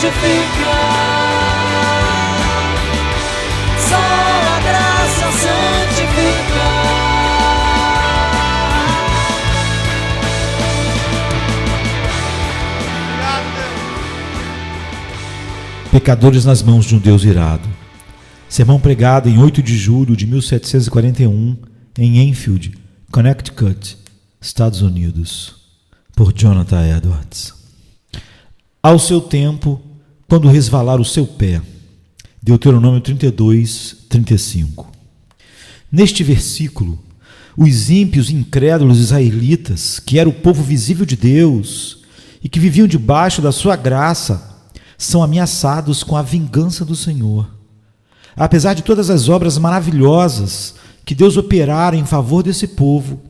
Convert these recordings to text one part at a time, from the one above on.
santifica. Só a graça santifica. Pecadores nas mãos de um Deus irado. Sermão pregado em 8 de julho de 1741 em Enfield, Connecticut, Estados Unidos, por Jonathan Edwards. Ao seu tempo, quando resvalar o seu pé. Deuteronômio 32, 35. Neste versículo, os ímpios e incrédulos israelitas, que era o povo visível de Deus e que viviam debaixo da sua graça, são ameaçados com a vingança do Senhor. Apesar de todas as obras maravilhosas que Deus operara em favor desse povo,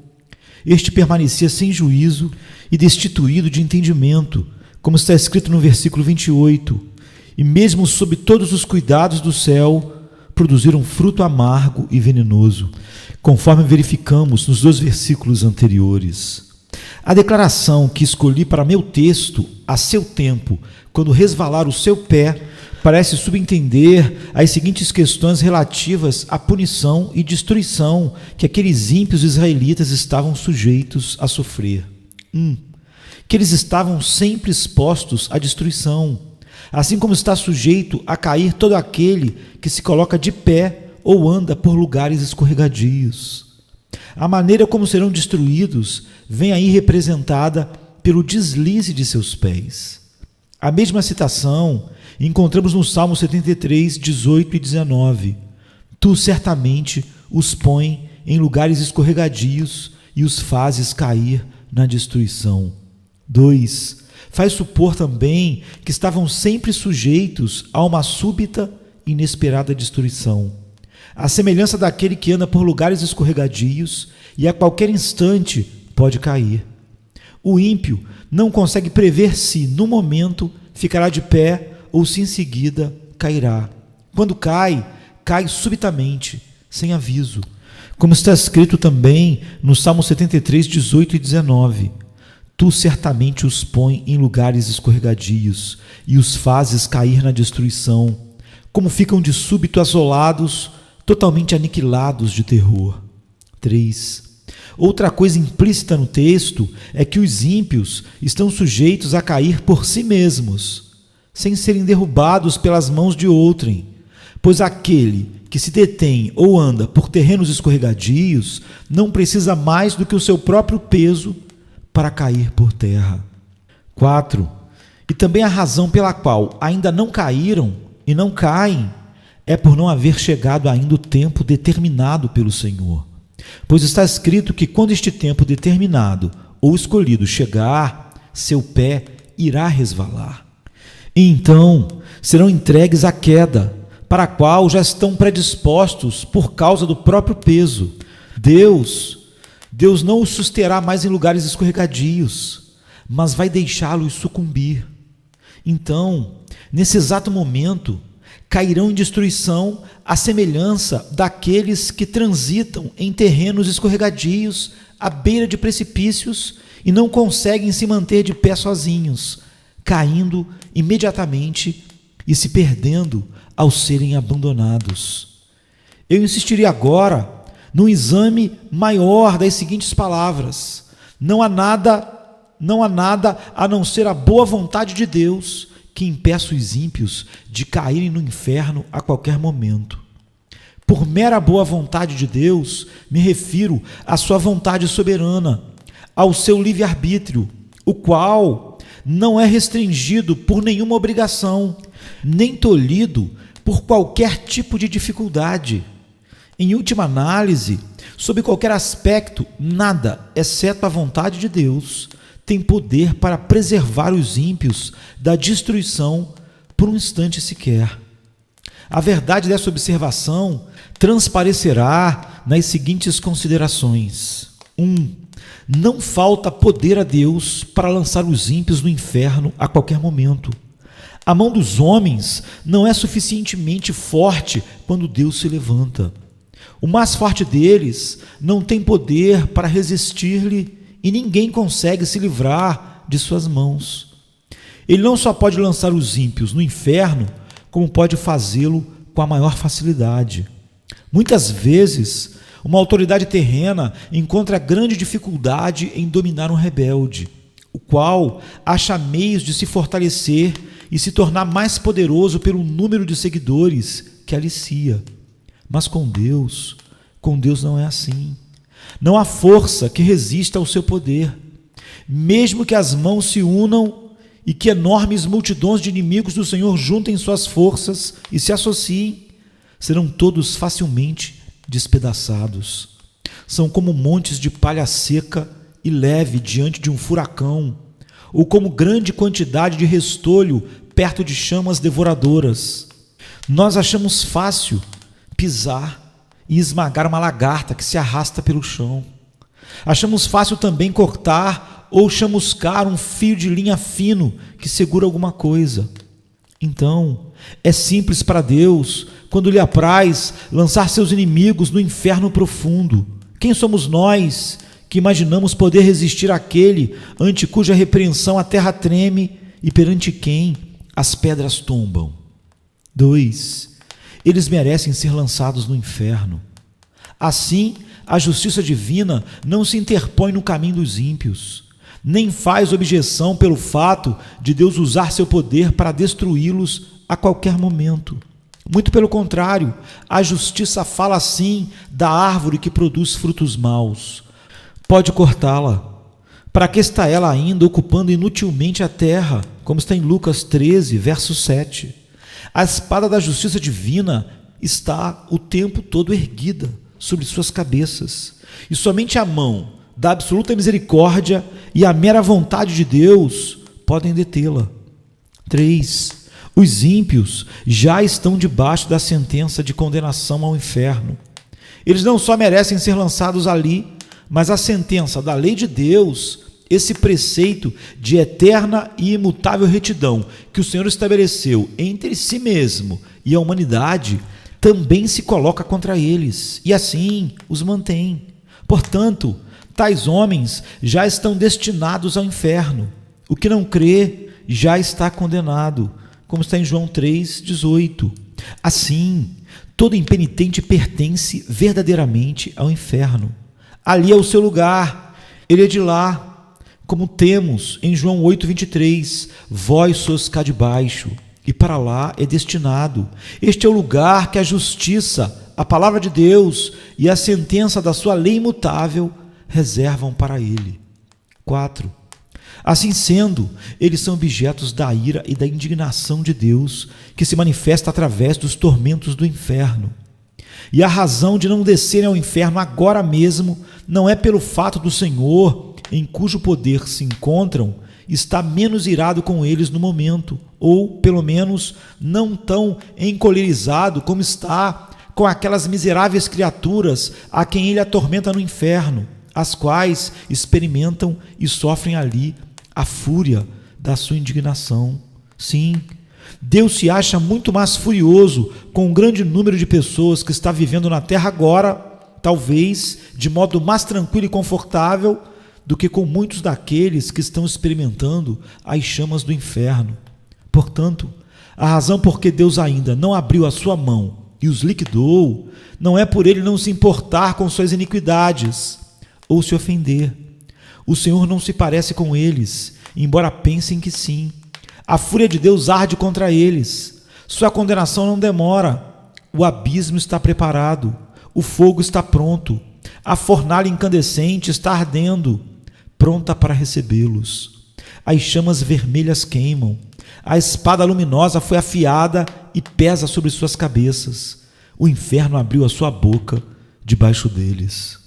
este permanecia sem juízo e destituído de entendimento, como está escrito no versículo 28, e mesmo sob todos os cuidados do céu, produziram fruto amargo e venenoso, conforme verificamos nos 2 versículos anteriores. A declaração que escolhi para meu texto, a seu tempo, quando resvalar o seu pé, parece subentender as seguintes questões relativas à punição e destruição que aqueles ímpios israelitas estavam sujeitos a sofrer. Que eles estavam sempre expostos à destruição, assim como está sujeito a cair todo aquele que se coloca de pé ou anda por lugares escorregadios. A maneira como serão destruídos vem aí representada pelo deslize de seus pés. A mesma citação encontramos no Salmo 73, 18 e 19. Tu certamente os põe em lugares escorregadios e os fazes cair na destruição. 2. Faz supor também que estavam sempre sujeitos a uma súbita e inesperada destruição. A semelhança daquele que anda por lugares escorregadios e a qualquer instante pode cair. O ímpio não consegue prever se, no momento, ficará de pé ou se em seguida cairá. Quando cai, cai subitamente, sem aviso. Como está escrito também no Salmo 73, 18 e 19. Tu certamente os põe em lugares escorregadios e os fazes cair na destruição, como ficam de súbito asolados, totalmente aniquilados de terror. 3. Outra coisa implícita no texto é que os ímpios estão sujeitos a cair por si mesmos, sem serem derrubados pelas mãos de outrem, pois aquele que se detém ou anda por terrenos escorregadios não precisa mais do que o seu próprio peso para cair por terra. 4. E também a razão pela qual ainda não caíram e não caem é por não haver chegado ainda o tempo determinado pelo Senhor. Pois está escrito que quando este tempo determinado ou escolhido chegar, seu pé irá resvalar. E então serão entregues à queda, para a qual já estão predispostos por causa do próprio peso. Deus não os susterá mais em lugares escorregadios, mas vai deixá-los sucumbir. Então, nesse exato momento, cairão em destruição à semelhança daqueles que transitam em terrenos escorregadios, à beira de precipícios, e não conseguem se manter de pé sozinhos, caindo imediatamente e se perdendo ao serem abandonados. Eu insistiria agora num exame maior das seguintes palavras: não há nada a não ser a boa vontade de Deus que impeça os ímpios de caírem no inferno a qualquer momento. Por mera boa vontade de Deus, me refiro à sua vontade soberana, ao seu livre-arbítrio, o qual não é restringido por nenhuma obrigação, nem tolhido por qualquer tipo de dificuldade. Em última análise, sob qualquer aspecto, nada, exceto a vontade de Deus, tem poder para preservar os ímpios da destruição por um instante sequer. A verdade dessa observação transparecerá nas seguintes considerações. 1. Não falta poder a Deus para lançar os ímpios no inferno a qualquer momento. A mão dos homens não é suficientemente forte quando Deus se levanta. O mais forte deles não tem poder para resistir-lhe e ninguém consegue se livrar de suas mãos. Ele não só pode lançar os ímpios no inferno, como pode fazê-lo com a maior facilidade. Muitas vezes, uma autoridade terrena encontra grande dificuldade em dominar um rebelde, o qual acha meios de se fortalecer e se tornar mais poderoso pelo número de seguidores que alicia. Mas com Deus não é assim. Não há força que resista ao seu poder. Mesmo que as mãos se unam e que enormes multidões de inimigos do Senhor juntem suas forças e se associem, serão todos facilmente despedaçados. São como montes de palha seca e leve diante de um furacão, ou como grande quantidade de restolho perto de chamas devoradoras. Nós achamos fácil pisar e esmagar uma lagarta que se arrasta pelo chão. Achamos fácil também cortar ou chamuscar um fio de linha fino que segura alguma coisa. Então, é simples para Deus, quando lhe apraz, lançar seus inimigos no inferno profundo. Quem somos nós que imaginamos poder resistir àquele ante cuja repreensão a terra treme e perante quem as pedras tombam? 2. Eles merecem ser lançados no inferno. Assim, a justiça divina não se interpõe no caminho dos ímpios, nem faz objeção pelo fato de Deus usar seu poder para destruí-los a qualquer momento. Muito pelo contrário, a justiça fala assim da árvore que produz frutos maus. Pode cortá-la. Para que está ela ainda ocupando inutilmente a terra? Como está em Lucas 13, verso 7. A espada da justiça divina está o tempo todo erguida sobre suas cabeças, e somente a mão da absoluta misericórdia e a mera vontade de Deus podem detê-la. 3. Os ímpios já estão debaixo da sentença de condenação ao inferno. Eles não só merecem ser lançados ali, mas a sentença da lei de Deus, esse preceito de eterna e imutável retidão que o Senhor estabeleceu entre si mesmo e a humanidade, também se coloca contra eles, e assim os mantém. Portanto, tais homens já estão destinados ao inferno. O que não crê já está condenado, como está em João 3,18. Assim, todo impenitente pertence verdadeiramente ao inferno. Ali é o seu lugar, ele é de lá, como temos em João 8,23, vós sois cá de baixo, e para lá é destinado. Este é o lugar que a justiça, a palavra de Deus e a sentença da sua lei imutável reservam para ele. 4. Assim sendo, eles são objetos da ira e da indignação de Deus, que se manifesta através dos tormentos do inferno. E a razão de não descerem ao inferno agora mesmo não é pelo fato do Senhor, em cujo poder se encontram, está menos irado com eles no momento, ou, pelo menos, não tão encolerizado como está com aquelas miseráveis criaturas a quem ele atormenta no inferno, as quais experimentam e sofrem ali a fúria da sua indignação. Sim, Deus se acha muito mais furioso com um grande número de pessoas que está vivendo na terra agora, talvez de modo mais tranquilo e confortável, do que com muitos daqueles que estão experimentando as chamas do inferno. Portanto, a razão por que Deus ainda não abriu a sua mão e os liquidou, não é por ele não se importar com suas iniquidades ou se ofender. O Senhor não se parece com eles, embora pensem que sim. A fúria de Deus arde contra eles. Sua condenação não demora. O abismo está preparado. O fogo está pronto. A fornalha incandescente está ardendo, pronta para recebê-los. As chamas vermelhas queimam. A espada luminosa foi afiada e pesa sobre suas cabeças. O inferno abriu a sua boca debaixo deles.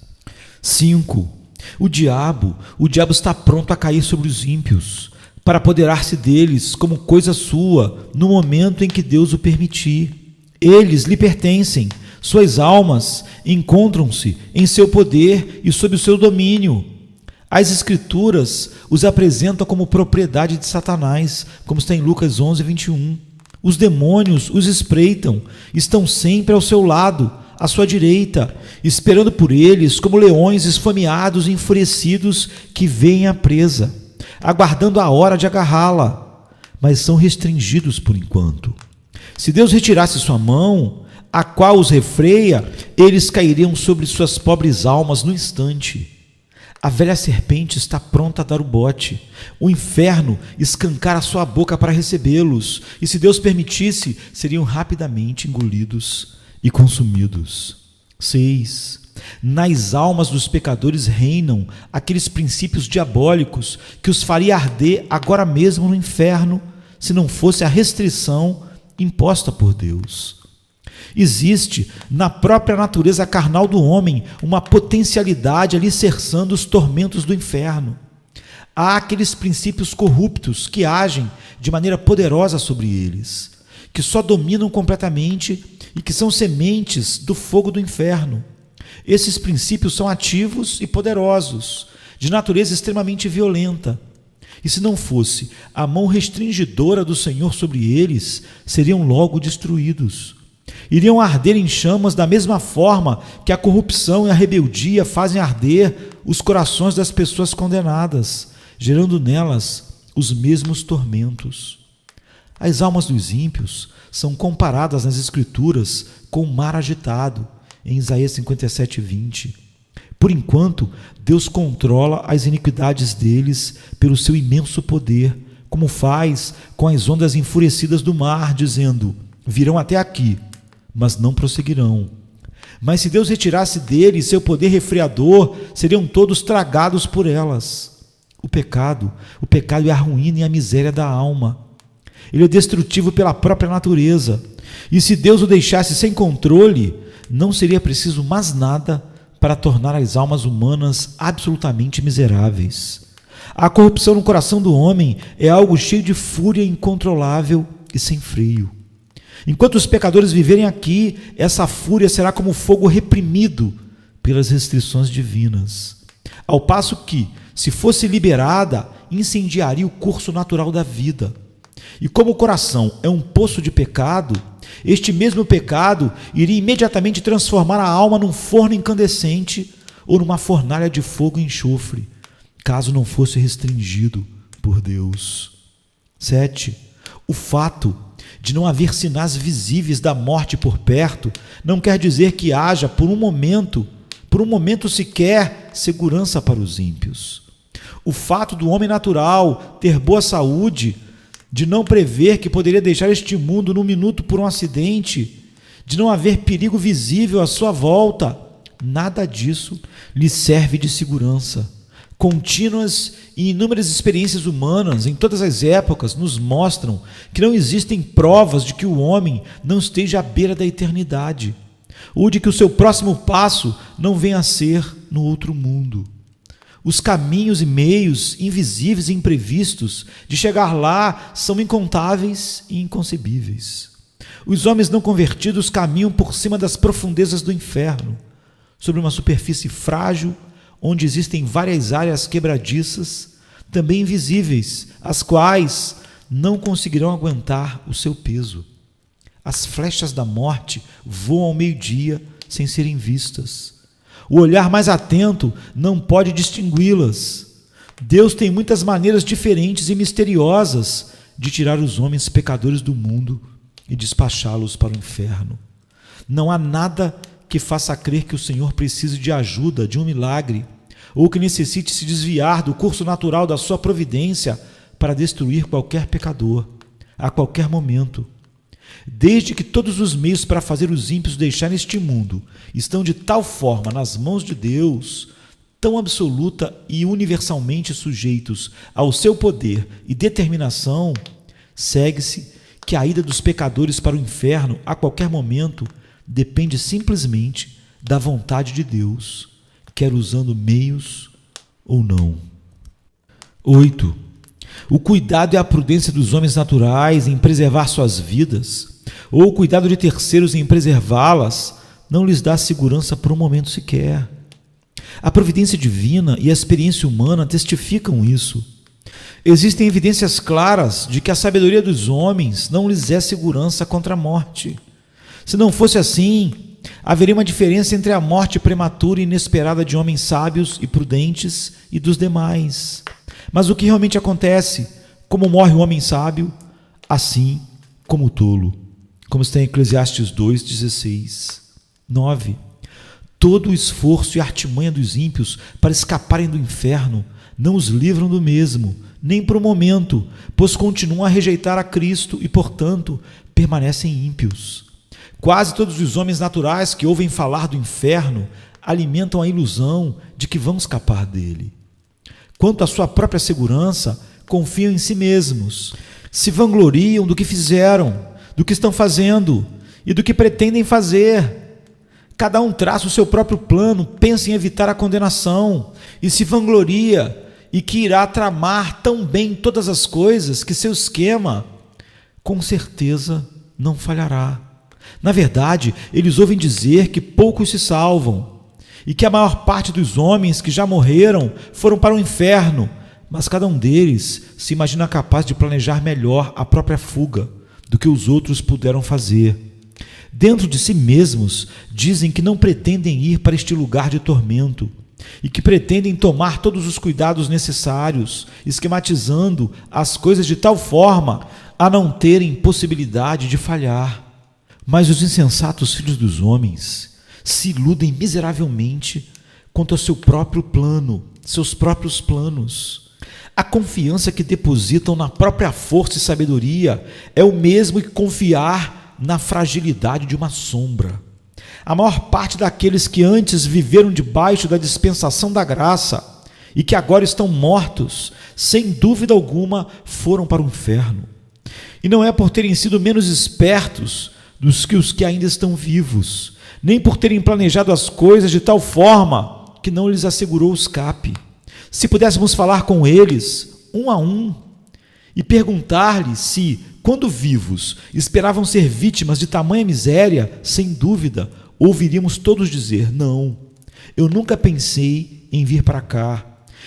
5. O diabo está pronto a cair sobre os ímpios, para apoderar-se deles como coisa sua, no momento em que Deus o permitir. Eles lhe pertencem, suas almas encontram-se em seu poder e sob o seu domínio. As Escrituras os apresentam como propriedade de Satanás, como está em Lucas 11:21. Os demônios os espreitam, estão sempre ao seu lado, à sua direita, esperando por eles como leões esfomeados e enfurecidos que veem a presa, aguardando a hora de agarrá-la. mas são restringidos por enquanto. Se Deus retirasse sua mão, a qual os refreia, eles cairiam sobre suas pobres almas no instante. A velha serpente está pronta a dar o bote. O inferno escancara sua boca para recebê-los, e se Deus permitisse, seriam rapidamente engolidos e consumidos. 6. Nas almas dos pecadores reinam aqueles princípios diabólicos que os faria arder agora mesmo no inferno, se não fosse a restrição imposta por Deus. Existe na própria natureza carnal do homem uma potencialidade alicerçando os tormentos do inferno. Há aqueles princípios corruptos que agem de maneira poderosa sobre eles, que só dominam completamente e que são sementes do fogo do inferno. Esses princípios são ativos e poderosos, de natureza extremamente violenta. E se não fosse a mão restringidora do Senhor sobre eles, seriam logo destruídos. Iriam arder em chamas da mesma forma que a corrupção e a rebeldia fazem arder os corações das pessoas condenadas, gerando nelas os mesmos tormentos. As almas dos ímpios são comparadas nas Escrituras com o mar agitado, em Isaías 57:20. Por enquanto, Deus controla as iniquidades deles pelo seu imenso poder, como faz com as ondas enfurecidas do mar, dizendo: virão até aqui, mas não prosseguirão. Mas se Deus retirasse deles seu poder refreador, seriam todos tragados por elas. O pecado é a ruína e a miséria da alma. Ele é destrutivo pela própria natureza. E se Deus o deixasse sem controle, não seria preciso mais nada para tornar as almas humanas absolutamente miseráveis. A corrupção no coração do homem é algo cheio de fúria incontrolável e sem freio. Enquanto os pecadores viverem aqui, essa fúria será como fogo reprimido pelas restrições divinas. Ao passo que, se fosse liberada, incendiaria o curso natural da vida. E como o coração é um poço de pecado, este mesmo pecado iria imediatamente transformar a alma num forno incandescente ou numa fornalha de fogo e enxofre, caso não fosse restringido por Deus. 7. O fato de não haver sinais visíveis da morte por perto não quer dizer que haja, por um momento sequer, segurança para os ímpios. O fato do homem natural ter boa saúde, de não prever que poderia deixar este mundo num minuto por um acidente, de não haver perigo visível à sua volta, nada disso lhe serve de segurança. Contínuas e inúmeras experiências humanas em todas as épocas nos mostram que não existem provas de que o homem não esteja à beira da eternidade, ou de que o seu próximo passo não venha a ser no outro mundo. Os caminhos e meios invisíveis e imprevistos de chegar lá são incontáveis e inconcebíveis. Os homens não convertidos caminham por cima das profundezas do inferno, sobre uma superfície frágil, onde existem várias áreas quebradiças, também invisíveis, as quais não conseguirão aguentar o seu peso. As flechas da morte voam ao meio-dia sem serem vistas. O olhar mais atento não pode distingui-las. Deus tem muitas maneiras diferentes e misteriosas de tirar os homens pecadores do mundo e despachá-los para o inferno. Não há nada que faça crer que o Senhor precise de ajuda, de um milagre, ou que necessite se desviar do curso natural da sua providência para destruir qualquer pecador, a qualquer momento. Desde que todos os meios para fazer os ímpios deixarem este mundo estão de tal forma nas mãos de Deus, tão absoluta e universalmente sujeitos ao seu poder e determinação, segue-se que a ida dos pecadores para o inferno a qualquer momento depende simplesmente da vontade de Deus, quer usando meios ou não. 8. O cuidado e a prudência dos homens naturais em preservar suas vidas, ou o cuidado de terceiros em preservá-las, não lhes dá segurança por um momento sequer. A providência divina e a experiência humana testificam isso. Existem evidências claras de que a sabedoria dos homens não lhes é segurança contra a morte. Se não fosse assim, haveria uma diferença entre a morte prematura e inesperada de homens sábios e prudentes e dos demais. Mas o que realmente acontece? Como morre o homem sábio? assim como o tolo, como está em Eclesiastes 2, 16, 9. Todo o esforço e artimanha dos ímpios para escaparem do inferno não os livram do mesmo, nem por um momento, pois continuam a rejeitar a Cristo e, portanto, permanecem ímpios. Quase todos os homens naturais que ouvem falar do inferno alimentam a ilusão de que vão escapar dele. Quanto à sua própria segurança, confiam em si mesmos, se vangloriam do que fizeram, do que estão fazendo e do que pretendem fazer. Cada um traça o seu próprio plano, pensa em evitar a condenação e se vangloria e que irá tramar tão bem todas as coisas que seu esquema, com certeza, não falhará. Na verdade, eles ouvem dizer que poucos se salvam e que a maior parte dos homens que já morreram foram para o inferno, mas cada um deles se imagina capaz de planejar melhor a própria fuga do que os outros puderam fazer. Dentro de si mesmos, dizem que não pretendem ir para este lugar de tormento e que pretendem tomar todos os cuidados necessários, esquematizando as coisas de tal forma a não terem possibilidade de falhar. Mas os insensatos filhos dos homens se iludem miseravelmente quanto ao seu próprio plano, seus próprios planos. A confiança que depositam na própria força e sabedoria é o mesmo que confiar na fragilidade de uma sombra. A maior parte daqueles que antes viveram debaixo da dispensação da graça e que agora estão mortos, sem dúvida alguma, foram para o inferno. E não é por terem sido menos espertos dos que os que ainda estão vivos, nem por terem planejado as coisas de tal forma que não lhes assegurou o escape. Se pudéssemos falar com eles, um a um, e perguntar-lhes se, quando vivos, esperavam ser vítimas de tamanha miséria, sem dúvida, ouviríamos todos dizer: não, eu nunca pensei em vir para cá.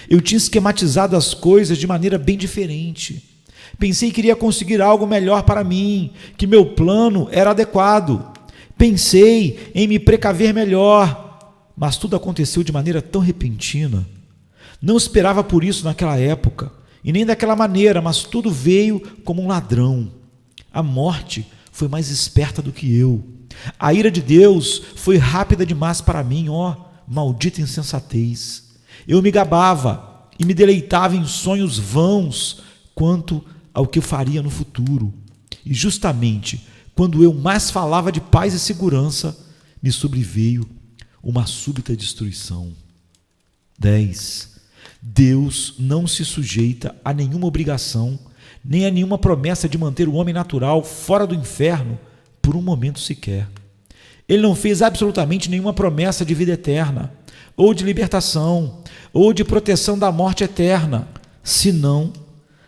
Eu tinha esquematizado as coisas de maneira bem diferente. Pensei que iria conseguir algo melhor para mim, que meu plano era adequado. Pensei em me precaver melhor, mas tudo aconteceu de maneira tão repentina. Não esperava por isso naquela época, e nem daquela maneira, mas tudo veio como um ladrão. A morte foi mais esperta do que eu. A ira de Deus foi rápida demais para mim, maldita insensatez. Eu me gabava e me deleitava em sonhos vãos quanto ao que eu faria no futuro. E justamente quando eu mais falava de paz e segurança, me sobreveio uma súbita destruição. 10. Deus não se sujeita a nenhuma obrigação, nem a nenhuma promessa de manter o homem natural fora do inferno por um momento sequer. Ele não fez absolutamente nenhuma promessa de vida eterna, ou de libertação, ou de proteção da morte eterna, senão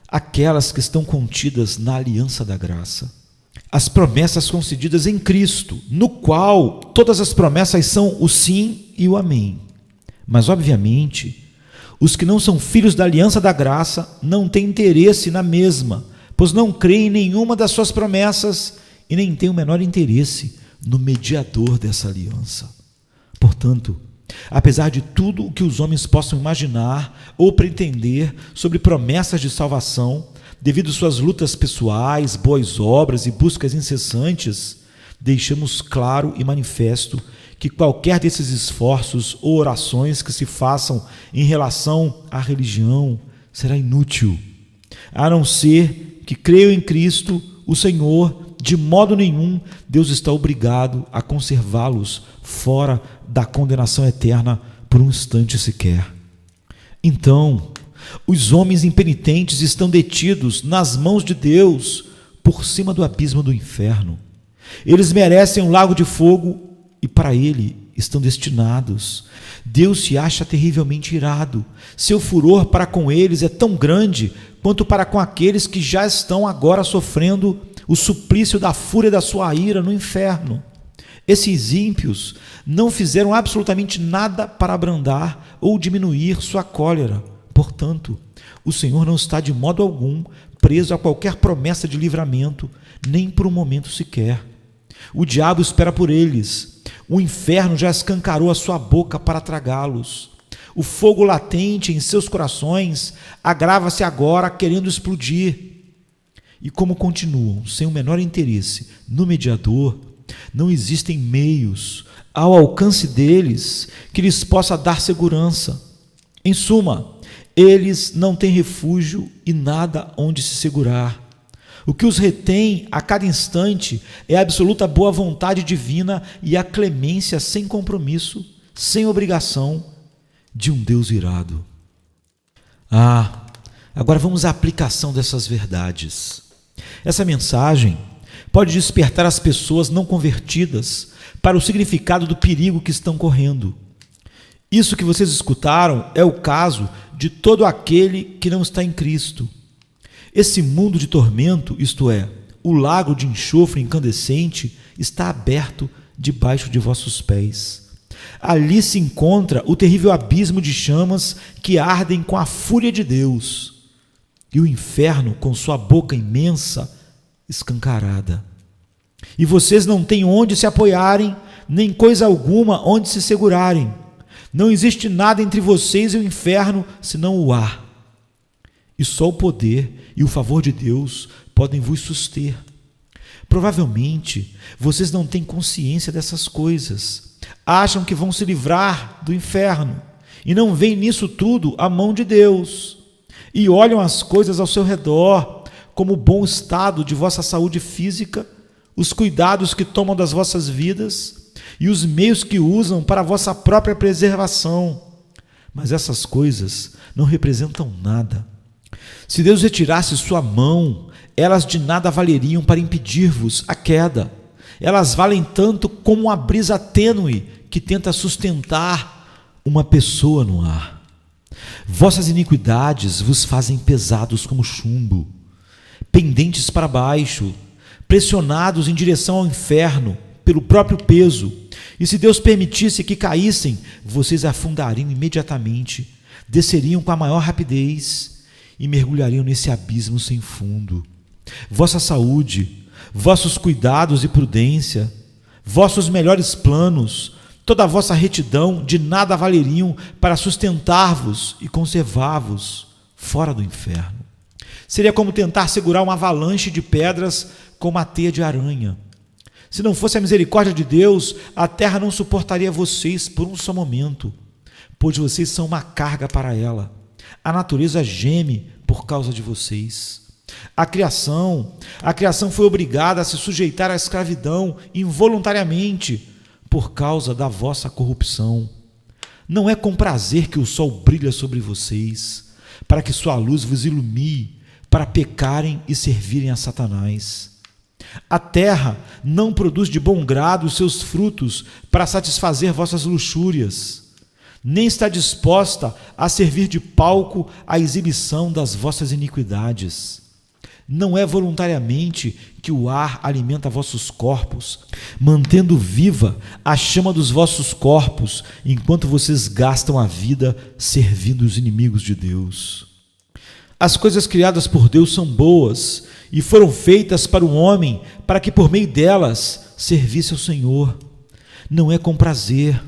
aquelas que estão contidas na aliança da graça. As promessas concedidas em Cristo, no qual todas as promessas são o sim e o amém. Mas, obviamente, os que não são filhos da aliança da graça não têm interesse na mesma, pois não creem em nenhuma das suas promessas e nem têm o menor interesse no mediador dessa aliança. Portanto, apesar de tudo o que os homens possam imaginar ou pretender sobre promessas de salvação, devido às suas lutas pessoais, boas obras e buscas incessantes, deixamos claro e manifesto que qualquer desses esforços ou orações que se façam em relação à religião será inútil, a não ser que creiam em Cristo, o Senhor. De modo nenhum Deus está obrigado a conservá-los fora da condenação eterna por um instante sequer. Então, os homens impenitentes estão detidos nas mãos de Deus por cima do abismo do inferno. Eles merecem um lago de fogo e para ele estão destinados. Deus se acha terrivelmente irado. Seu furor para com eles é tão grande quanto para com aqueles que já estão agora sofrendo o suplício da fúria da sua ira no inferno. Esses ímpios não fizeram absolutamente nada para abrandar ou diminuir sua cólera. Portanto, o Senhor não está de modo algum preso a qualquer promessa de livramento, nem por um momento sequer. O diabo espera por eles. O inferno já escancarou a sua boca para tragá-los. O fogo latente em seus corações agrava-se agora, querendo explodir. E como continuam sem o menor interesse no mediador, não existem meios ao alcance deles que lhes possa dar segurança. Em suma, eles não têm refúgio e nada onde se segurar. O que os retém a cada instante é a absoluta boa vontade divina e a clemência sem compromisso, sem obrigação de um Deus irado. Agora vamos à aplicação dessas verdades. Essa mensagem pode despertar as pessoas não convertidas para o significado do perigo que estão correndo. Isso que vocês escutaram é o caso de todo aquele que não está em Cristo. Esse mundo de tormento, isto é, o lago de enxofre incandescente, está aberto debaixo de vossos pés. Ali se encontra o terrível abismo de chamas que ardem com a fúria de Deus, e o inferno com sua boca imensa escancarada. E vocês não têm onde se apoiarem, nem coisa alguma onde se segurarem. Não existe nada entre vocês e o inferno, senão o ar. E só o poder e o favor de Deus podem vos suster. Provavelmente, vocês não têm consciência dessas coisas. Acham que vão se livrar do inferno e não veem nisso tudo a mão de Deus. E olham as coisas ao seu redor, como o bom estado de vossa saúde física, os cuidados que tomam das vossas vidas e os meios que usam para a vossa própria preservação. Mas essas coisas não representam nada. Se Deus retirasse sua mão, elas de nada valeriam para impedir-vos a queda. Elas valem tanto como uma brisa tênue que tenta sustentar uma pessoa no ar. Vossas iniquidades vos fazem pesados como chumbo, pendentes para baixo, pressionados em direção ao inferno pelo próprio peso. E se Deus permitisse que caíssem, vocês afundariam imediatamente, desceriam com a maior rapidez e mergulhariam nesse abismo sem fundo. Vossa saúde, vossos cuidados e prudência, vossos melhores planos, toda a vossa retidão de nada valeriam para sustentar-vos e conservar-vos fora do inferno. Seria como tentar segurar uma avalanche de pedras com uma teia de aranha. Se não fosse a misericórdia de Deus, a terra não suportaria vocês por um só momento, pois vocês são uma carga para ela. A natureza geme por causa de vocês. A criação foi obrigada a se sujeitar à escravidão involuntariamente por causa da vossa corrupção. Não é com prazer que o sol brilha sobre vocês, para que sua luz vos ilumine, para pecarem e servirem a Satanás. A terra não produz de bom grado os seus frutos para satisfazer vossas luxúrias, nem está disposta a servir de palco à exibição das vossas iniquidades. Não é voluntariamente que o ar alimenta vossos corpos, mantendo viva a chama dos vossos corpos, enquanto vocês gastam a vida servindo os inimigos de Deus. As coisas criadas por Deus são boas e foram feitas para o homem, para que por meio delas servisse ao Senhor. Não é com prazer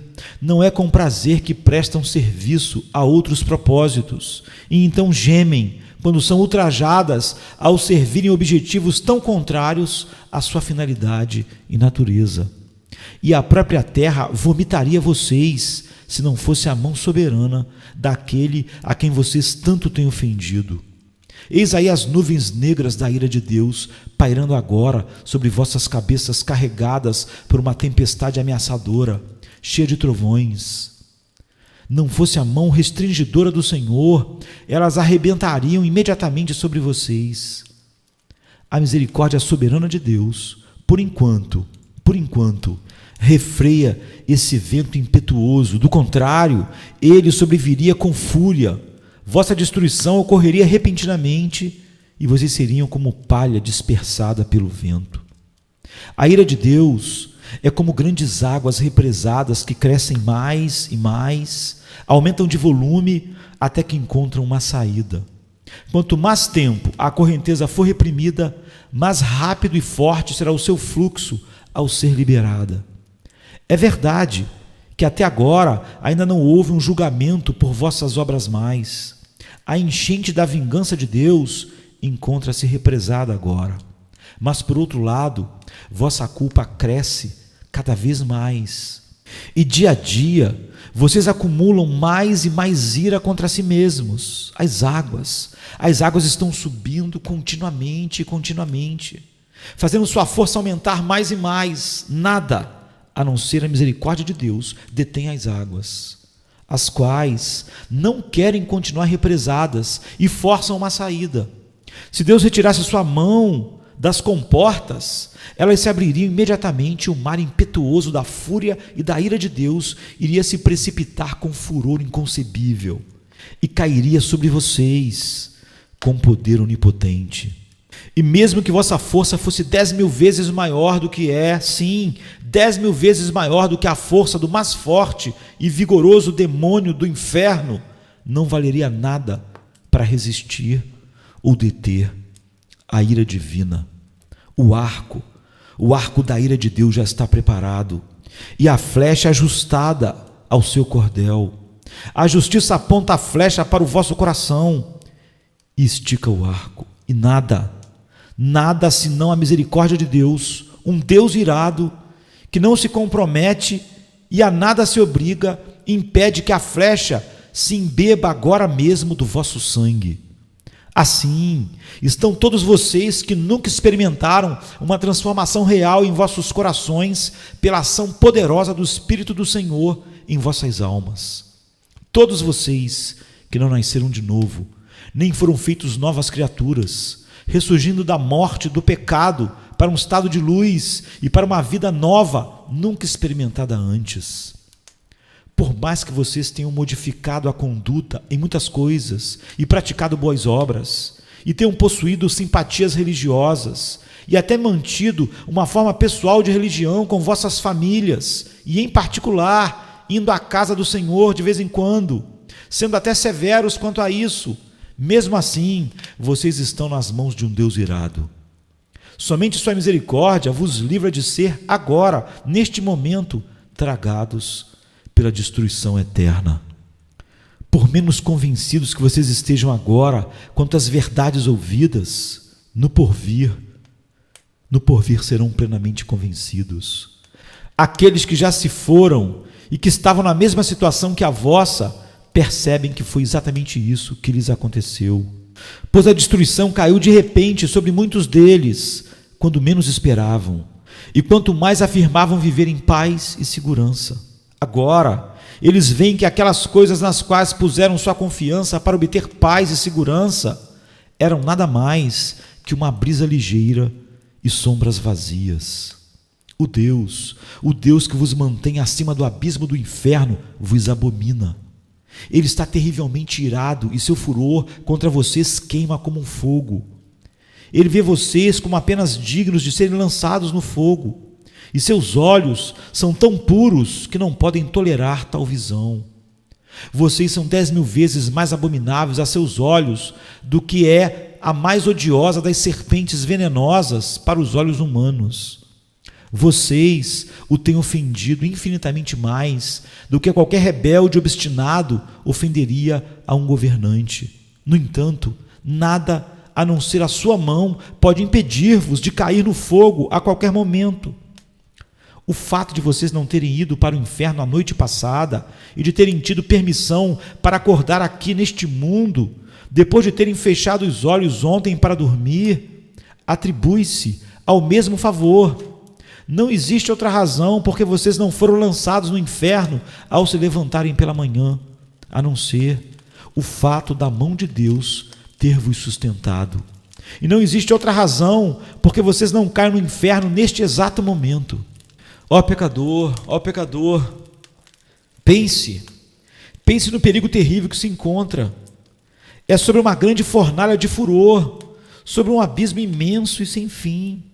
que prestam serviço a outros propósitos, e então gemem quando são ultrajadas ao servirem objetivos tão contrários à sua finalidade e natureza. E a própria terra vomitaria vocês, se não fosse a mão soberana daquele a quem vocês tanto têm ofendido. Eis aí as nuvens negras da ira de Deus, pairando agora sobre vossas cabeças carregadas por uma tempestade ameaçadora, cheia de trovões. Não fosse a mão restringidora do Senhor, elas arrebentariam imediatamente sobre vocês. A misericórdia soberana de Deus, por enquanto, refreia esse vento impetuoso. Do contrário, ele sobreviria com fúria. Vossa destruição ocorreria repentinamente e vocês seriam como palha dispersada pelo vento. A ira de Deus é como grandes águas represadas que crescem mais e mais, aumentam de volume até que encontram uma saída. Quanto mais tempo a correnteza for reprimida, mais rápido e forte será o seu fluxo ao ser liberada. É verdade que até agora ainda não houve um julgamento por vossas obras mais. A enchente da vingança de Deus encontra-se represada agora. Mas, por outro lado, vossa culpa cresce cada vez mais. E dia a dia, vocês acumulam mais e mais ira contra si mesmos. As águas estão subindo continuamente, fazendo sua força aumentar mais e mais. Nada, a não ser a misericórdia de Deus, detém as águas, as quais não querem continuar represadas e forçam uma saída. Se Deus retirasse sua mão das comportas, elas se abririam imediatamente e o mar impetuoso da fúria e da ira de Deus iria se precipitar com furor inconcebível e cairia sobre vocês com poder onipotente. E mesmo que vossa força fosse 10.000 vezes maior do que é, sim, 10.000 vezes maior do que a força do mais forte e vigoroso demônio do inferno, não valeria nada para resistir ou deter a ira divina. O arco da ira de Deus já está preparado, e a flecha ajustada ao seu cordel. A justiça aponta a flecha para o vosso coração e estica o arco, e nada senão a misericórdia de Deus, um Deus irado, que não se compromete e a nada se obriga, impede que a flecha se embeba agora mesmo do vosso sangue. Assim, estão todos vocês que nunca experimentaram uma transformação real em vossos corações pela ação poderosa do Espírito do Senhor em vossas almas. Todos vocês que não nasceram de novo, nem foram feitos novas criaturas, ressurgindo da morte, do pecado, para um estado de luz e para uma vida nova, nunca experimentada antes. Por mais que vocês tenham modificado a conduta em muitas coisas e praticado boas obras, e tenham possuído simpatias religiosas, e até mantido uma forma pessoal de religião com vossas famílias, e em particular, indo à casa do Senhor de vez em quando, sendo até severos quanto a isso, mesmo assim, vocês estão nas mãos de um Deus irado. Somente sua misericórdia vos livra de ser agora, neste momento, tragados pela destruição eterna. Por menos convencidos que vocês estejam agora quanto às verdades ouvidas, no porvir serão plenamente convencidos. Aqueles que já se foram e que estavam na mesma situação que a vossa, percebem que foi exatamente isso que lhes aconteceu. Pois a destruição caiu de repente sobre muitos deles, quando menos esperavam, e quanto mais afirmavam viver em paz e segurança. Agora, eles veem que aquelas coisas nas quais puseram sua confiança para obter paz e segurança eram nada mais que uma brisa ligeira e sombras vazias. O Deus que vos mantém acima do abismo do inferno, vos abomina. Ele está terrivelmente irado e seu furor contra vocês queima como um fogo. Ele vê vocês como apenas dignos de serem lançados no fogo. E seus olhos são tão puros que não podem tolerar tal visão. Vocês são 10.000 vezes mais abomináveis a seus olhos do que é a mais odiosa das serpentes venenosas para os olhos humanos. Vocês o têm ofendido infinitamente mais do que qualquer rebelde obstinado ofenderia a um governante. No entanto, nada a não ser a sua mão pode impedir-vos de cair no fogo a qualquer momento. O fato de vocês não terem ido para o inferno a noite passada e de terem tido permissão para acordar aqui neste mundo, depois de terem fechado os olhos ontem para dormir, atribui-se ao mesmo favor. Não existe outra razão porque vocês não foram lançados no inferno ao se levantarem pela manhã, a não ser o fato da mão de Deus ter vos sustentado. E não existe outra razão porque vocês não caem no inferno neste exato momento. Ó pecador, pense no perigo terrível que se encontra. É sobre uma grande fornalha de furor, sobre um abismo imenso e sem fim,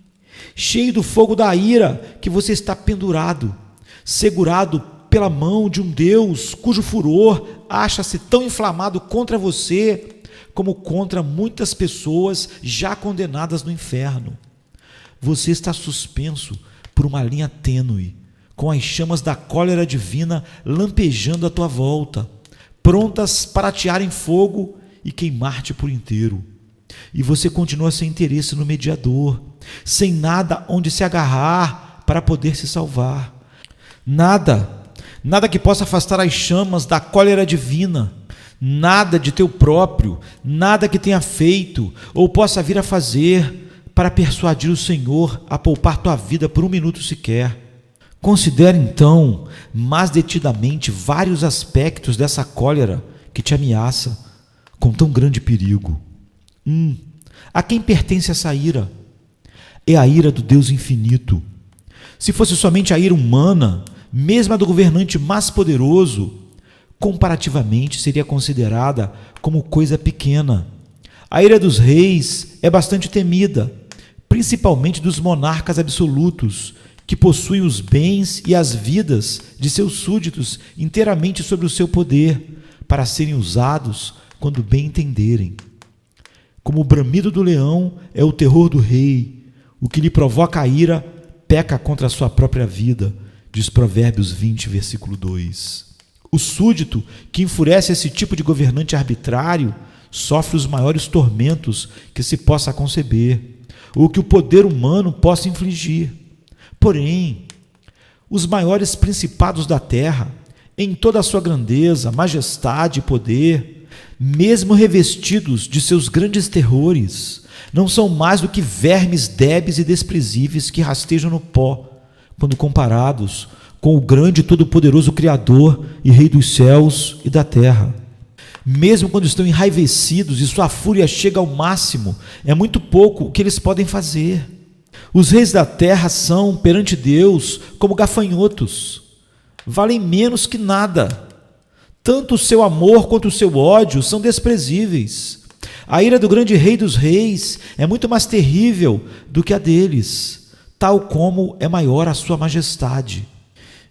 cheio do fogo da ira que você está pendurado, segurado pela mão de um Deus cujo furor acha-se tão inflamado contra você como contra muitas pessoas já condenadas no inferno. Você está suspenso por uma linha tênue, com as chamas da cólera divina lampejando à tua volta, prontas para atear em fogo e queimar-te por inteiro. e você continua sem interesse no mediador, sem nada onde se agarrar para poder se salvar. Nada que possa afastar as chamas da cólera divina, nada de teu próprio, nada que tenha feito ou possa vir a fazer para persuadir o Senhor a poupar tua vida por um minuto sequer. Considere então, mais detidamente, vários aspectos dessa cólera que te ameaça com tão grande perigo. A quem pertence essa ira? É a ira do Deus infinito. Se fosse somente a ira humana, mesmo a do governante mais poderoso, comparativamente seria considerada como coisa pequena. A ira dos reis é bastante temida, principalmente dos monarcas absolutos, que possuem os bens e as vidas de seus súditos inteiramente sob o seu poder, para serem usados quando bem entenderem. Como o bramido do leão é o terror do rei, o que lhe provoca a ira peca contra a sua própria vida, diz Provérbios 20, versículo 2. O súdito que enfurece esse tipo de governante arbitrário sofre os maiores tormentos que se possa conceber, ou que o poder humano possa infligir. Porém, os maiores principados da terra, em toda a sua grandeza, majestade e poder, mesmo revestidos de seus grandes terrores, não são mais do que vermes débeis e desprezíveis que rastejam no pó, quando comparados com o grande e todo-poderoso Criador e Rei dos céus e da terra. Mesmo quando estão enraivecidos e sua fúria chega ao máximo, é muito pouco o que eles podem fazer. Os reis da terra são, perante Deus, como gafanhotos, valem menos que nada. Tanto o seu amor quanto o seu ódio são desprezíveis. A ira do grande Rei dos reis é muito mais terrível do que a deles, tal como é maior a sua majestade.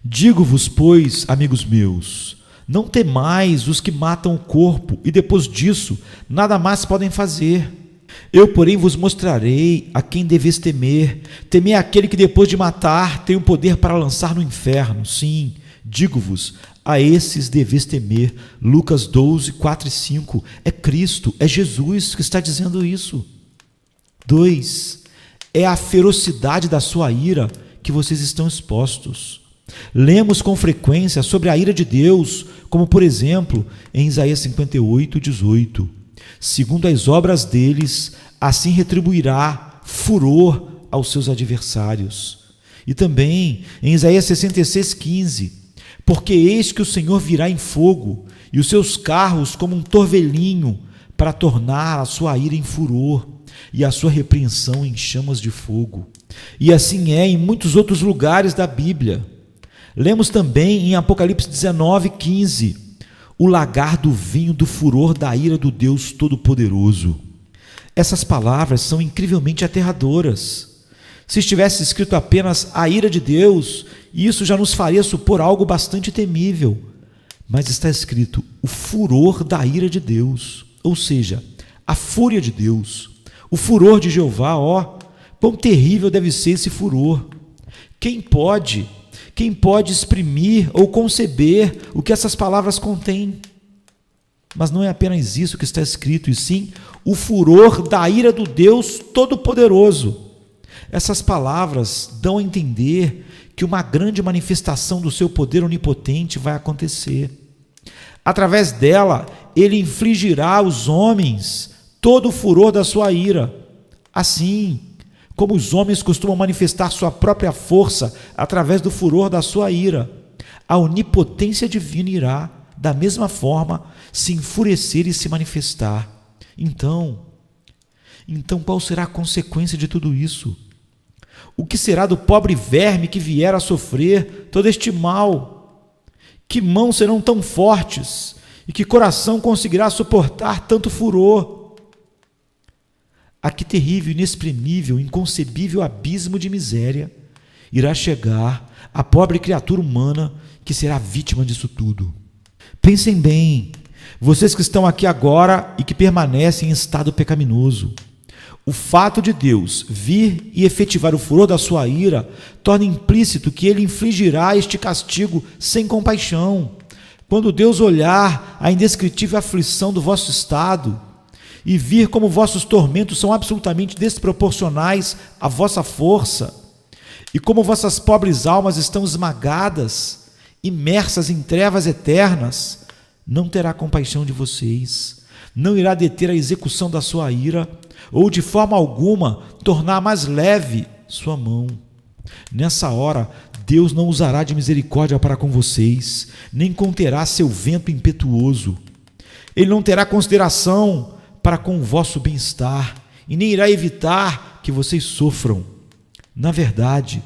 Digo-vos, pois, amigos meus, não temais os que matam o corpo e depois disso nada mais podem fazer. Eu, porém, vos mostrarei a quem deveis temer. Temei aquele que depois de matar tem o poder para lançar no inferno. Sim, digo-vos, a esses deveis temer. Lucas 12, 4 e 5. É Cristo, é Jesus que está dizendo isso. 2. É a ferocidade da sua ira que vocês estão expostos. Lemos com frequência sobre a ira de Deus, como por exemplo em Isaías 58, 18. Segundo as obras deles, assim retribuirá furor aos seus adversários. E também em Isaías 66, 15. Porque eis que o Senhor virá em fogo, e os seus carros como um torvelinho, para tornar a sua ira em furor, e a sua repreensão em chamas de fogo. E assim é em muitos outros lugares da Bíblia. Lemos também em Apocalipse 19, 15. O lagar do vinho do furor da ira do Deus Todo-Poderoso. Essas palavras são incrivelmente aterradoras. Se estivesse escrito apenas a ira de Deus, isso já nos faria supor algo bastante temível. Mas está escrito o furor da ira de Deus, ou seja, a fúria de Deus, o furor de Jeová. Quão terrível deve ser esse furor. Quem pode exprimir ou conceber o que essas palavras contêm? Mas não é apenas isso que está escrito, e sim o furor da ira do Deus Todo-Poderoso. Essas palavras dão a entender que uma grande manifestação do seu poder onipotente vai acontecer. Através dela, ele infligirá aos homens todo o furor da sua ira. Assim como os homens costumam manifestar sua própria força através do furor da sua ira, a onipotência divina irá, da mesma forma, se enfurecer e se manifestar. Então, qual será a consequência de tudo isso? O que será do pobre verme que vier a sofrer todo este mal? Que mãos serão tão fortes e que coração conseguirá suportar tanto furor? A que terrível, inexprimível, inconcebível abismo de miséria irá chegar a pobre criatura humana que será vítima disso tudo. Pensem bem, vocês que estão aqui agora e que permanecem em estado pecaminoso. O fato de Deus vir e efetivar o furor da sua ira torna implícito que ele infligirá este castigo sem compaixão. Quando Deus olhar a indescritível aflição do vosso estado, e vir como vossos tormentos são absolutamente desproporcionais à vossa força, e como vossas pobres almas estão esmagadas, imersas em trevas eternas, não terá compaixão de vocês, não irá deter a execução da sua ira, ou de forma alguma tornar mais leve sua mão. Nessa hora, Deus não usará de misericórdia para com vocês, nem conterá seu vento impetuoso. Ele não terá consideração para com o vosso bem-estar, e nem irá evitar que vocês sofram. Na verdade,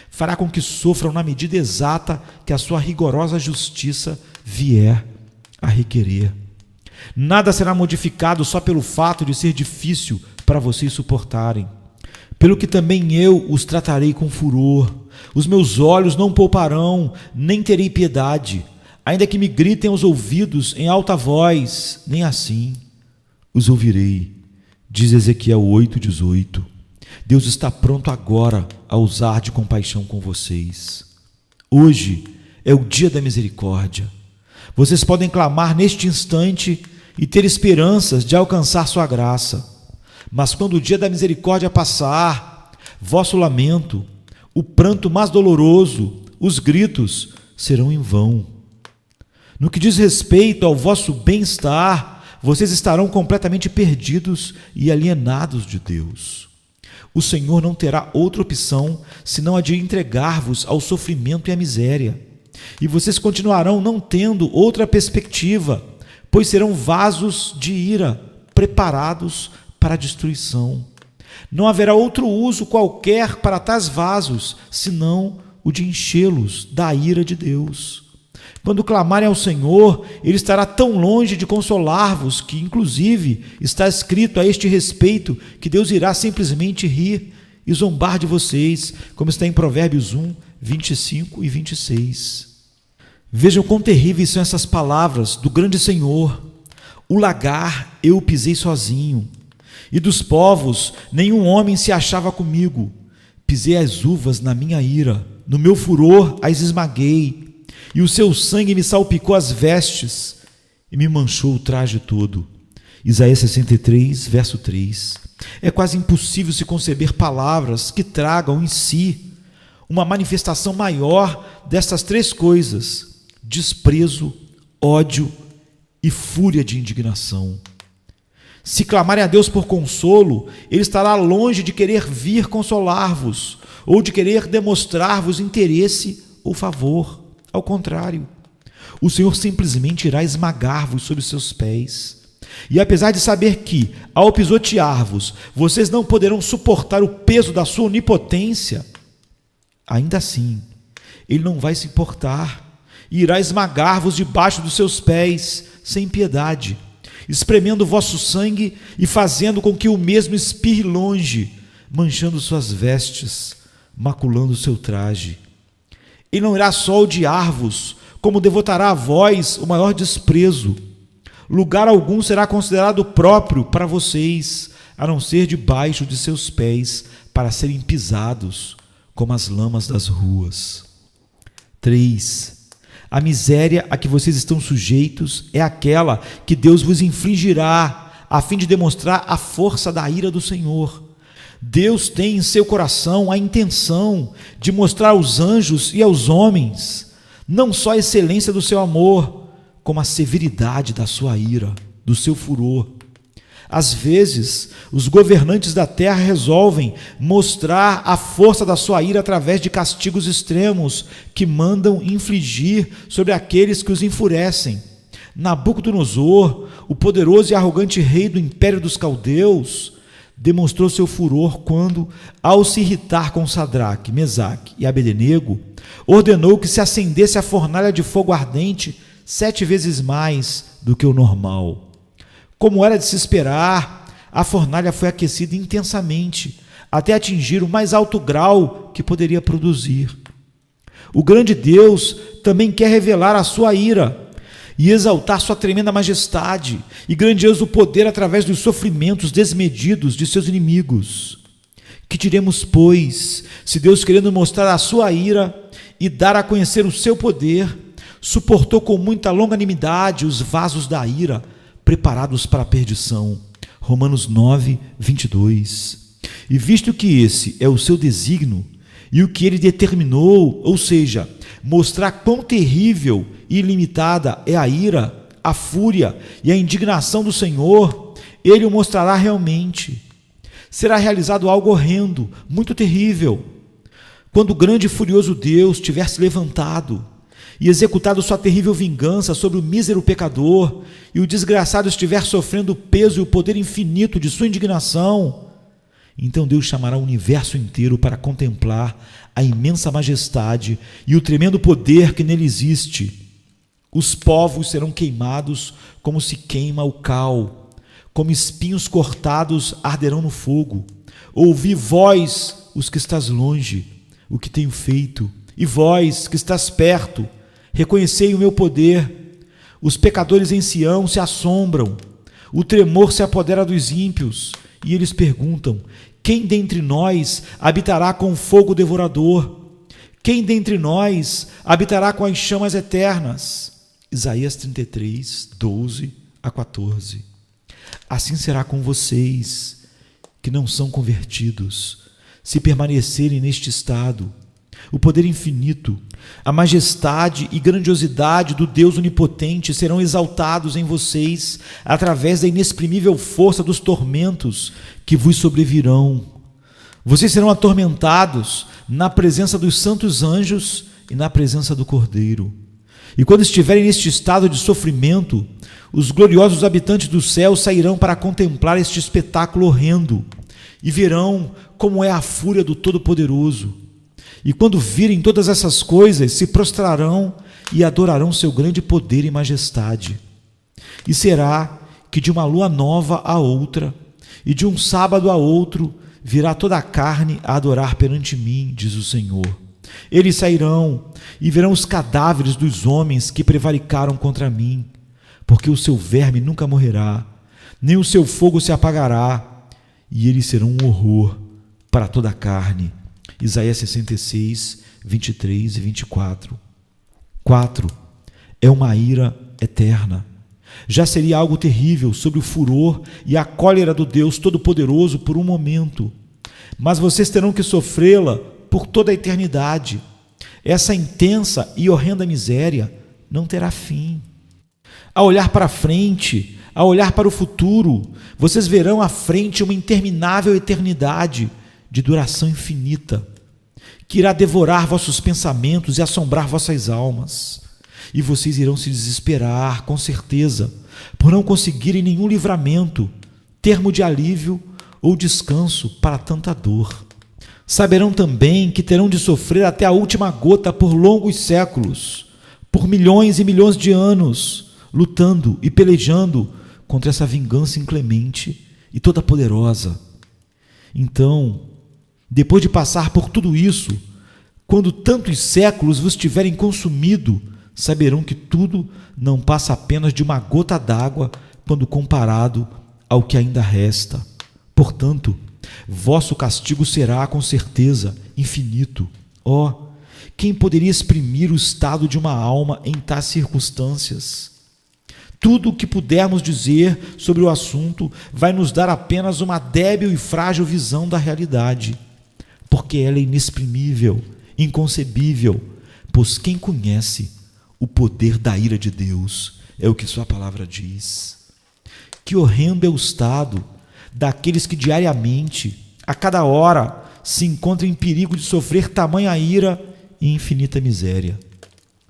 fará com que sofram na medida exata que a sua rigorosa justiça vier a requerer. Nada será modificado só pelo fato de ser difícil para vocês suportarem. Pelo que também eu os tratarei com furor. Os meus olhos não pouparão, nem terei piedade, ainda que me gritem aos ouvidos em alta voz, nem assim os ouvirei. Diz Ezequiel 8:18. Deus está pronto agora a usar de compaixão com vocês. Hoje é o dia da misericórdia. Vocês podem clamar neste instante e ter esperanças de alcançar sua graça. Mas quando o dia da misericórdia passar, vosso lamento, o pranto mais doloroso, os gritos serão em vão. No que diz respeito ao vosso bem-estar, vocês estarão completamente perdidos e alienados de Deus. O Senhor não terá outra opção senão a de entregar-vos ao sofrimento e à miséria. E vocês continuarão não tendo outra perspectiva, pois serão vasos de ira, preparados para a destruição. Não haverá outro uso qualquer para tais vasos, senão o de enchê-los da ira de Deus. Quando clamarem ao Senhor, Ele estará tão longe de consolar-vos que, inclusive, está escrito a este respeito que Deus irá simplesmente rir e zombar de vocês, como está em Provérbios 1, 25 e 26. Vejam quão terríveis são essas palavras do grande Senhor. O lagar eu o pisei sozinho, e dos povos nenhum homem se achava comigo. Pisei as uvas na minha ira, no meu furor as esmaguei, e o seu sangue me salpicou as vestes e me manchou o traje todo. Isaías 63, verso 3. É quase impossível se conceber palavras que tragam em si uma manifestação maior destas três coisas: desprezo, ódio e fúria de indignação. Se clamarem a Deus por consolo, Ele estará longe de querer vir consolar-vos ou de querer demonstrar-vos interesse ou favor. Ao contrário, o Senhor simplesmente irá esmagar-vos sob os seus pés. E apesar de saber que, ao pisotear-vos, vocês não poderão suportar o peso da sua onipotência, ainda assim, Ele não vai se importar e irá esmagar-vos debaixo dos seus pés, sem piedade, espremendo o vosso sangue e fazendo com que o mesmo espirre longe, manchando suas vestes, maculando seu traje. Ele não irá só odiar-vos, como devotará a vós o maior desprezo. Lugar algum será considerado próprio para vocês, a não ser debaixo de seus pés, para serem pisados como as lamas das ruas. 3. A miséria a que vocês estão sujeitos é aquela que Deus vos infligirá, a fim de demonstrar a força da ira do Senhor. Deus tem em seu coração a intenção de mostrar aos anjos e aos homens não só a excelência do seu amor, como a severidade da sua ira, do seu furor. Às vezes, os governantes da terra resolvem mostrar a força da sua ira através de castigos extremos que mandam infligir sobre aqueles que os enfurecem. Nabucodonosor, o poderoso e arrogante rei do império dos caldeus, demonstrou seu furor quando, ao se irritar com Sadraque, Mesaque e Abednego, ordenou que se acendesse a fornalha de fogo ardente 7 vezes mais do que o normal. Como era de se esperar, a fornalha foi aquecida intensamente, até atingir o mais alto grau que poderia produzir. O grande Deus também quer revelar a sua ira e exaltar sua tremenda majestade e grandioso poder através dos sofrimentos desmedidos de seus inimigos. Que diremos, pois, se Deus, querendo mostrar a sua ira e dar a conhecer o seu poder, suportou com muita longanimidade os vasos da ira preparados para a perdição, Romanos 9, 22. E visto que esse é o seu desígnio e o que ele determinou, ou seja, mostrar quão terrível e ilimitada é a ira, a fúria e a indignação do Senhor, ele o mostrará realmente. Será realizado algo horrendo, muito terrível, quando o grande e furioso Deus tiver se levantado e executado sua terrível vingança sobre o mísero pecador, e o desgraçado estiver sofrendo o peso e o poder infinito de sua indignação, então Deus chamará o universo inteiro para contemplar a imensa majestade e o tremendo poder que nele existe. Os povos serão queimados como se queima o cal, como espinhos cortados arderão no fogo. Ouvi vós, os que estás longe, o que tenho feito, e vós, que estás perto, reconhecei o meu poder. Os pecadores em Sião se assombram, o tremor se apodera dos ímpios, e eles perguntam: quem dentre nós habitará com o fogo devorador? Quem dentre nós habitará com as chamas eternas? Isaías 33, 12 a 14. Assim será com vocês, que não são convertidos, se permanecerem neste estado. O poder infinito, a majestade e grandiosidade do Deus onipotente serão exaltados em vocês através da inexprimível força dos tormentos que vos sobrevirão. Vocês serão atormentados na presença dos santos anjos e na presença do Cordeiro. E quando estiverem neste estado de sofrimento, os gloriosos habitantes do céu sairão para contemplar este espetáculo horrendo e verão como é a fúria do Todo-Poderoso. E quando virem todas essas coisas, se prostrarão e adorarão seu grande poder e majestade. E será que de uma lua nova a outra, e de um sábado a outro, virá toda a carne a adorar perante mim, diz o Senhor. Eles sairão e verão os cadáveres dos homens que prevaricaram contra mim, porque o seu verme nunca morrerá, nem o seu fogo se apagará, e eles serão um horror para toda a carne. Isaías 66, 23 e 24. 4. É uma ira eterna. Já seria algo terrível sobre o furor e a cólera do Deus Todo-Poderoso por um momento, mas vocês terão que sofrê-la por toda a eternidade. Essa intensa e horrenda miséria não terá fim. A olhar para frente, a olhar para o futuro, vocês verão à frente uma interminável eternidade de duração infinita, que irá devorar vossos pensamentos e assombrar vossas almas. E vocês irão se desesperar, com certeza, por não conseguirem nenhum livramento, termo de alívio ou descanso para tanta dor. Saberão também que terão de sofrer até a última gota por longos séculos, por milhões e milhões de anos, lutando e pelejando contra essa vingança inclemente e toda poderosa. Então, depois de passar por tudo isso, quando tantos séculos vos tiverem consumido, saberão que tudo não passa apenas de uma gota d'água quando comparado ao que ainda resta. Portanto, vosso castigo será, com certeza, infinito. Oh, quem poderia exprimir o estado de uma alma em tais circunstâncias? Tudo o que pudermos dizer sobre o assunto vai nos dar apenas uma débil e frágil visão da realidade, porque ela é inexprimível, inconcebível, pois quem conhece o poder da ira de Deus é o que sua palavra diz. Que horrendo é o estado daqueles que diariamente, a cada hora, se encontram em perigo de sofrer tamanha ira e infinita miséria.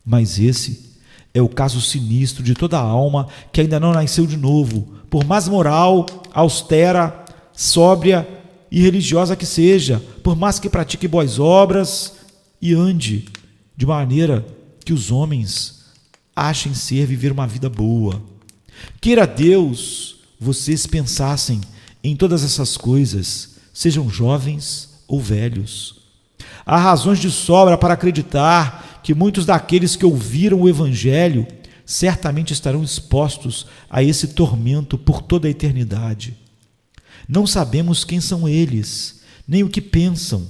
Mas esse é o caso sinistro de toda alma que ainda não nasceu de novo, por mais moral, austera, sóbria e religiosa que seja, por mais que pratique boas obras e ande de maneira que os homens achem ser viver uma vida boa. Queira Deus vocês pensassem em todas essas coisas, sejam jovens ou velhos. Há razões de sobra para acreditar que muitos daqueles que ouviram o Evangelho certamente estarão expostos a esse tormento por toda a eternidade. Não sabemos quem são eles, nem o que pensam.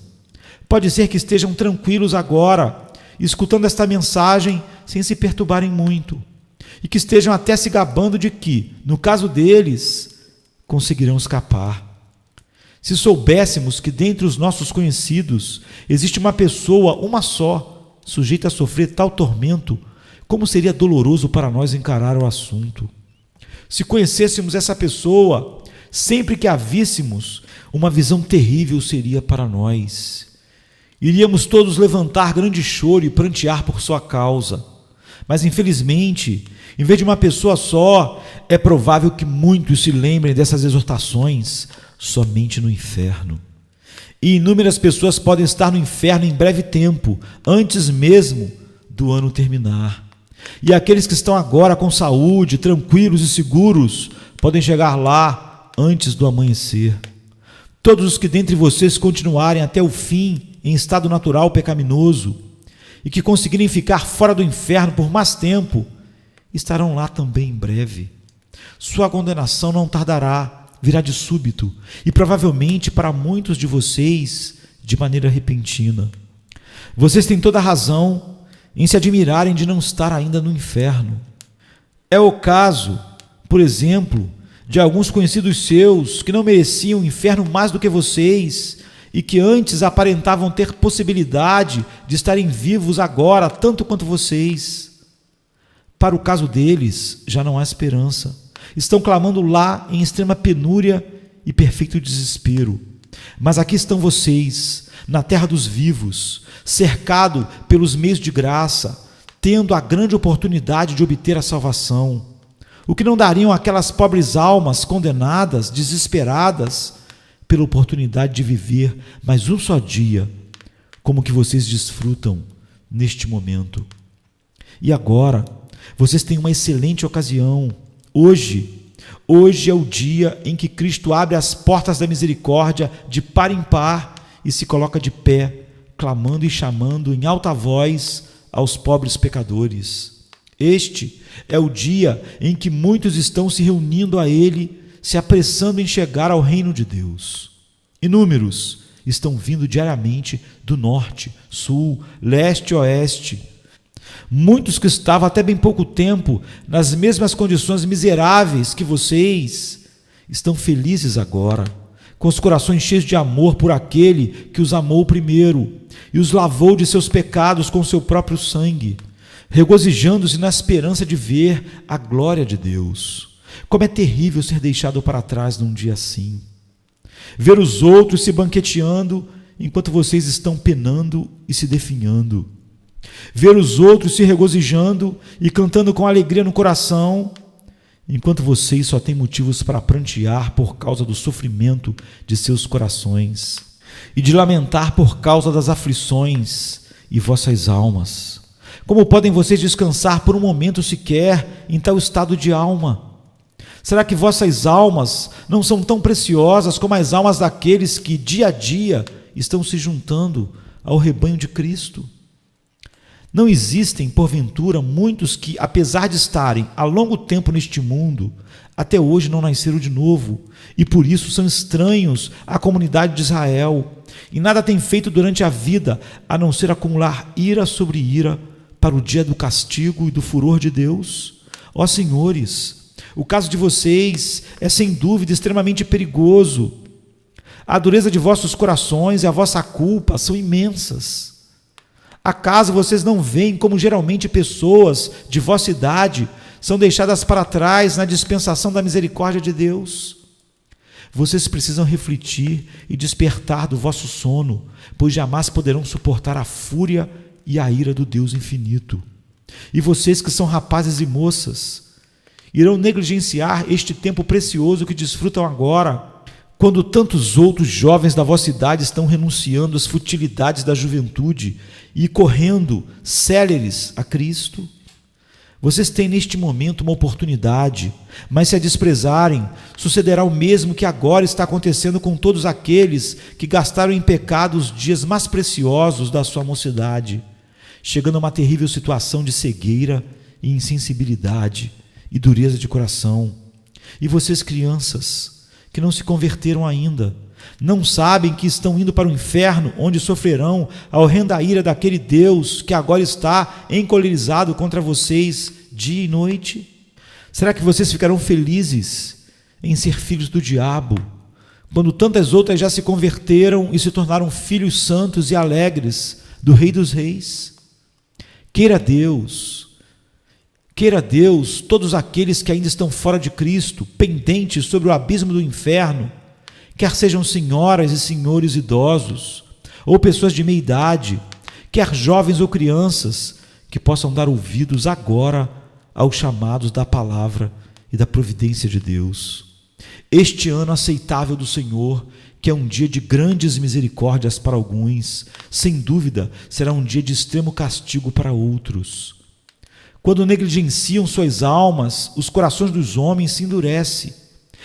Pode ser que estejam tranquilos agora, escutando esta mensagem sem se perturbarem muito, e que estejam até se gabando de que, no caso deles, conseguirão escapar. Se soubéssemos que dentre os nossos conhecidos existe uma pessoa, uma só, sujeita a sofrer tal tormento, como seria doloroso para nós encarar o assunto. Se conhecêssemos essa pessoa, sempre que a víssemos, uma visão terrível seria para nós. Iríamos todos levantar grande choro e prantear por sua causa. Mas, infelizmente, em vez de uma pessoa só, é provável que muitos se lembrem dessas exortações somente no inferno. E inúmeras pessoas podem estar no inferno em breve tempo, antes mesmo do ano terminar. E aqueles que estão agora com saúde, tranquilos e seguros, podem chegar lá antes do amanhecer. Todos os que dentre vocês continuarem até o fim em estado natural pecaminoso e que conseguirem ficar fora do inferno por mais tempo, estarão lá também em breve. Sua condenação não tardará, virá de súbito e provavelmente para muitos de vocês de maneira repentina. Vocês têm toda a razão em se admirarem de não estar ainda no inferno. É o caso, por exemplo, de alguns conhecidos seus que não mereciam o inferno mais do que vocês e que antes aparentavam ter possibilidade de estarem vivos agora tanto quanto vocês. Para o caso deles, já não há esperança. Estão clamando lá em extrema penúria e perfeito desespero. Mas aqui estão vocês, na terra dos vivos, cercado pelos meios de graça, tendo a grande oportunidade de obter a salvação. O que não dariam aquelas pobres almas condenadas, desesperadas, pela oportunidade de viver mais um só dia, como que vocês desfrutam neste momento. E agora, vocês têm uma excelente ocasião. Hoje é o dia em que Cristo abre as portas da misericórdia de par em par e se coloca de pé, clamando e chamando em alta voz aos pobres pecadores. Este é o dia em que muitos estão se reunindo a Ele, se apressando em chegar ao reino de Deus. Inúmeros estão vindo diariamente do norte, sul, leste e oeste. Muitos que estavam até bem pouco tempo nas mesmas condições miseráveis que vocês, estão felizes agora, com os corações cheios de amor por aquele que os amou primeiro e os lavou de seus pecados com seu próprio sangue, regozijando-se na esperança de ver a glória de Deus. Como é terrível ser deixado para trás num dia assim. Ver os outros se banqueteando enquanto vocês estão penando e se definhando. Ver os outros se regozijando e cantando com alegria no coração, enquanto vocês só têm motivos para prantear por causa do sofrimento de seus corações e de lamentar por causa das aflições e vossas almas. Como podem vocês descansar por um momento sequer em tal estado de alma? Será que vossas almas não são tão preciosas como as almas daqueles que dia a dia estão se juntando ao rebanho de Cristo? Não existem, porventura, muitos que, apesar de estarem há longo tempo neste mundo, até hoje não nasceram de novo e por isso são estranhos à comunidade de Israel e nada têm feito durante a vida a não ser acumular ira sobre ira para o dia do castigo e do furor de Deus? Ó senhores, o caso de vocês é sem dúvida extremamente perigoso. A dureza de vossos corações e a vossa culpa são imensas. Acaso vocês não veem como geralmente pessoas de vossa idade são deixadas para trás na dispensação da misericórdia de Deus? Vocês precisam refletir e despertar do vosso sono, pois jamais poderão suportar a fúria e a ira do Deus infinito. E vocês que são rapazes e moças, irão negligenciar este tempo precioso que desfrutam agora, quando tantos outros jovens da vossa idade estão renunciando às futilidades da juventude e correndo céleres a Cristo? Vocês têm neste momento uma oportunidade, mas se a desprezarem, sucederá o mesmo que agora está acontecendo com todos aqueles que gastaram em pecado os dias mais preciosos da sua mocidade, chegando a uma terrível situação de cegueira e insensibilidade e dureza de coração. E vocês, crianças, que não se converteram ainda, não sabem que estão indo para o inferno, onde sofrerão a horrenda ira daquele Deus que agora está encolerizado contra vocês dia e noite? Será que vocês ficarão felizes em ser filhos do diabo, quando tantas outras já se converteram e se tornaram filhos santos e alegres do Rei dos Reis? Queira Deus, todos aqueles que ainda estão fora de Cristo, pendentes sobre o abismo do inferno, quer sejam senhoras e senhores idosos, ou pessoas de meia idade, quer jovens ou crianças, que possam dar ouvidos agora aos chamados da palavra e da providência de Deus. Este ano aceitável do Senhor, que é um dia de grandes misericórdias para alguns, sem dúvida será um dia de extremo castigo para outros. Quando negligenciam suas almas, os corações dos homens se endurecem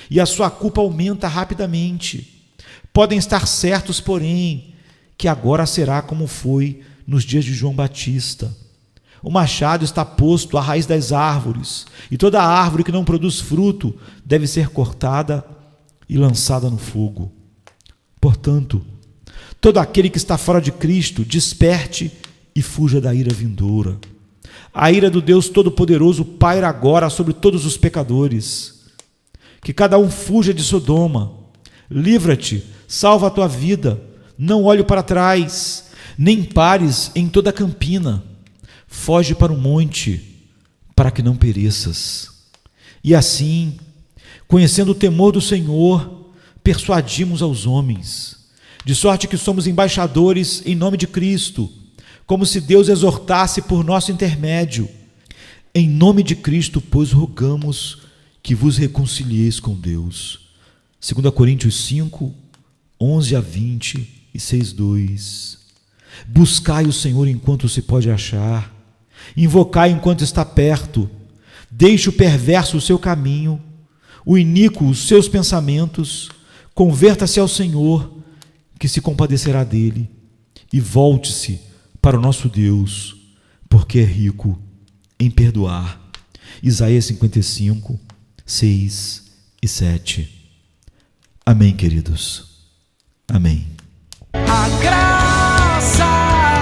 e a sua culpa aumenta rapidamente. Podem estar certos, porém, que agora será como foi nos dias de João Batista. O machado está posto à raiz das árvores, e toda árvore que não produz fruto deve ser cortada e lançada no fogo. Portanto, todo aquele que está fora de Cristo, desperte e fuja da ira vindoura. A ira do Deus Todo-Poderoso paira agora sobre todos os pecadores. Que cada um fuja de Sodoma. Livra-te, salva a tua vida, não olhe para trás, nem pares em toda a campina. Foge para o monte, para que não pereças. E assim, conhecendo o temor do Senhor, persuadimos aos homens, de sorte que somos embaixadores em nome de Cristo, como se Deus exortasse por nosso intermédio. Em nome de Cristo, pois, rogamos que vos reconcilieis com Deus. 2 Coríntios 5, 11 a 20 e 6:2. Buscai o Senhor enquanto se pode achar, invocai enquanto está perto. Deixe o perverso o seu caminho, o iníquo os seus pensamentos. Converta-se ao Senhor, que se compadecerá dele, e volte-se para o nosso Deus, porque é rico em perdoar. Isaías 55, 6 e 7. Amém, queridos. Amém. A graça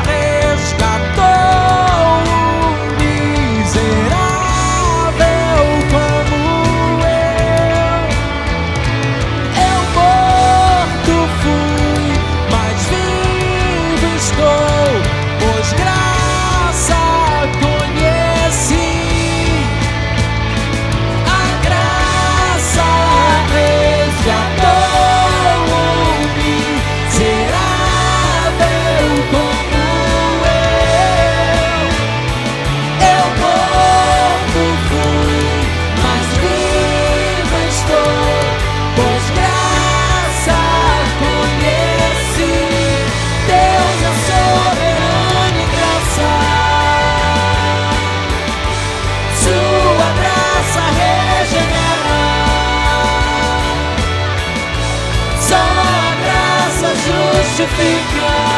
resgatou um miserável como eu. Eu morto fui, mas vivo estou, pois graça conheci. A graça resgatou um miserável como eu. Eu morto fui, mas vivo estou, pois graça conheci. Deus é soberano e graça, sua graça regenera. Só a graça justifica.